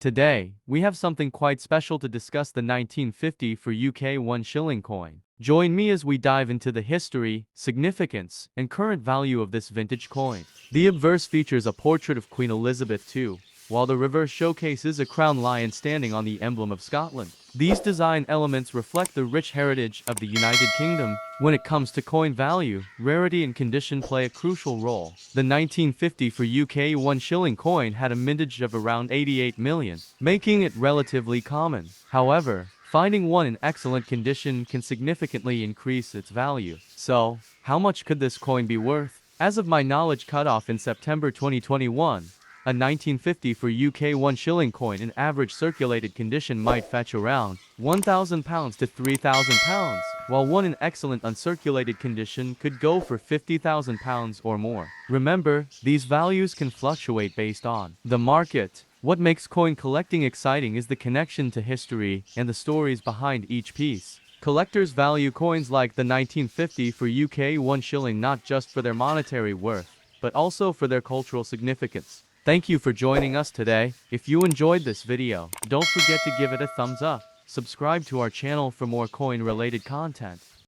Today, we have something quite special to discuss: the 1950 for UK 1 shilling coin. Join me as we dive into the history, significance, and current value of this vintage coin. The obverse features a portrait of Queen Elizabeth II, while the reverse showcases a crowned lion standing on the emblem of Scotland. These design elements reflect the rich heritage of the United Kingdom. When it comes to coin value, rarity and condition play a crucial role. The 1950 for UK 1 shilling coin had a mintage of around 88 million, making it relatively common. However, finding one in excellent condition can significantly increase its value. So, how much could this coin be worth? As of my knowledge cutoff in September 2021, a 1950 for UK 1 shilling coin in average circulated condition might fetch around £1,000 to £3,000, while one in excellent uncirculated condition could go for £50,000 or more. Remember, these values can fluctuate based on the market. What makes coin collecting exciting is the connection to history and the stories behind each piece. Collectors value coins like the 1950 for UK 1 shilling not just for their monetary worth, but also for their cultural significance. Thank you for joining us today. If you enjoyed this video, don't forget to give it a thumbs up. Subscribe to our channel for more coin-related content.